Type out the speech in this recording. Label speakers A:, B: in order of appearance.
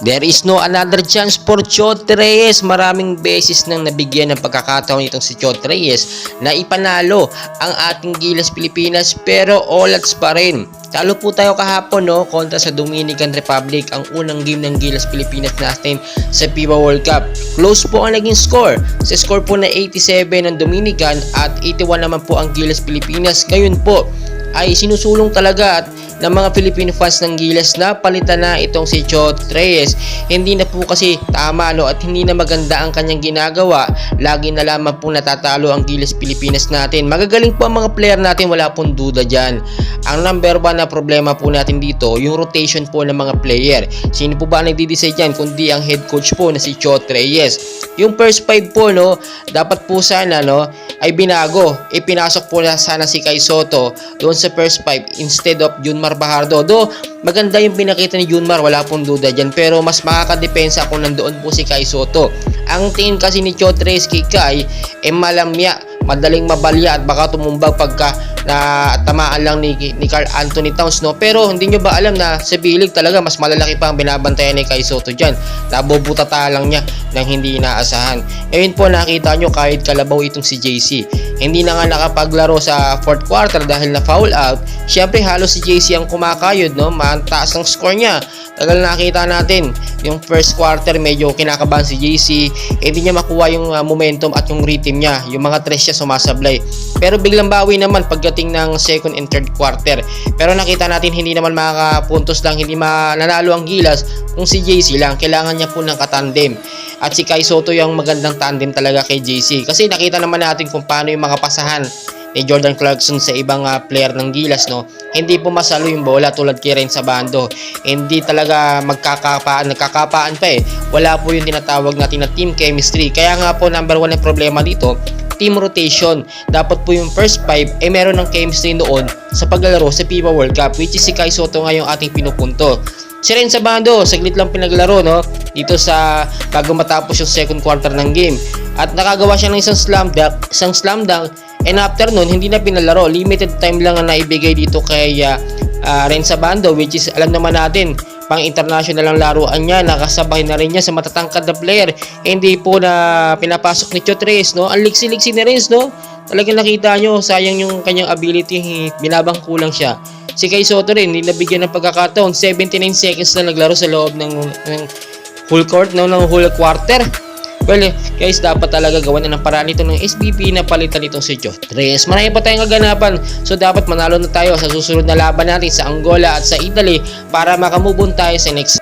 A: There is no another chance for Chot Reyes. Maraming beses nang nabigyan ng pagkakataon itong si Chot Reyes na ipanalo ang ating Gilas Pilipinas, pero all-outs pa rin. Talo po tayo kahapon kontra sa Dominican Republic, ang unang game ng Gilas Pilipinas natin sa FIBA World Cup. Close po ang naging score. Sa score po na 87 ng Dominican at 81 naman po ang Gilas Pilipinas. Ngayon po ay sinusulong talaga at ng mga Filipino fans ng Gilas na palitan na itong si Chot Reyes. Hindi na po kasi tama at hindi na maganda ang kanyang ginagawa. Lagi na lamang po natatalo ang Gilas Pilipinas natin. Magagaling po ang mga player natin, wala pong duda dyan. Ang number 1 na problema po natin dito, yung rotation po ng mga player. Sino po ba nagdi-decide dyan kundi ang head coach po na si Chot Reyes. Yung first 5 po dapat po sana ay binago. Ipinasok po na sana si Kai Sotto doon sa first 5 instead of Junmar Fajardo. Do maganda yung pinakita ni Junmar, wala pong duda dyan, pero mas makakadepensa kung nandoon po si Kai Sotto. Ang tingin kasi ni Chot Reyes kay Kai malamya, madaling mabalya at baka tumumbag pagka na tamaan lang ni Karl Anthony Towns pero hindi nyo ba alam na sa bilig talaga mas malalaki pa ang binabantayan ni Kai Sotto dyan. Nabubutata lang niya ng hindi inaasahan. Ngayon po nakita nyo kahit kalabaw itong si JC, hindi na nga nakapaglaro sa 4th quarter dahil na foul out. Syempre halos si JC ang kumakayod mataas ang score niya. Tagal nakita natin yung first quarter medyo kinakabahan si JC, hindi niya makuha yung momentum at yung rhythm niya, yung mga tres siya sumasablay. Pero biglang bawi naman pagdating ng second and third quarter. Pero nakita natin hindi naman makakapuntos lang, hindi mananalo ang Gilas kung si JC lang. Kailangan niya po ng katandem. At si Kai Sotto yung magandang tandem talaga kay JC. Kasi nakita naman natin kung paano yung mga pasahan ni Jordan Clarkson sa ibang player ng Gilas hindi po masalo yung bola tulad kay Renz Abando. Hindi talaga nagkakapaan pa wala po yung tinatawag natin na team chemistry. Kaya nga po number 1 na problema dito, team rotation. Dapat po yung first 5 meron ng chemistry noon sa paglalaro sa FIBA World Cup, which is si Kai Sotto nga yung ating pinupunto. Si Renz Abando, saglit lang pinaglaro dito sa bago matapos yung second quarter ng game. At nakagawa siya ng isang slam dunk, and after nun, hindi na pinalaro. Limited time lang ang naibigay dito kay Renz Abando, which is alam naman natin, pang international ang laruan niya, nakasabay na rin niya sa matatangkad na player. Hindi po na pinapasok ni Chot Reyes ang liksi-liksi ni Renz talagang nakita nyo, sayang yung kanyang ability, binabangkulang siya. Si Kai Sotto rin, hindi nabigyan ng pagkakataon, 79 seconds na naglaro sa loob ng whole court, ng whole quarter. Well, guys, dapat talaga gawan na ng paraan ito ng SBP na palitan itong si Chot Reyes. Marami pa tayong kaganapan, so dapat manalo na tayo sa susunod na laban natin sa Angola at sa Italy para makamove on tayo sa next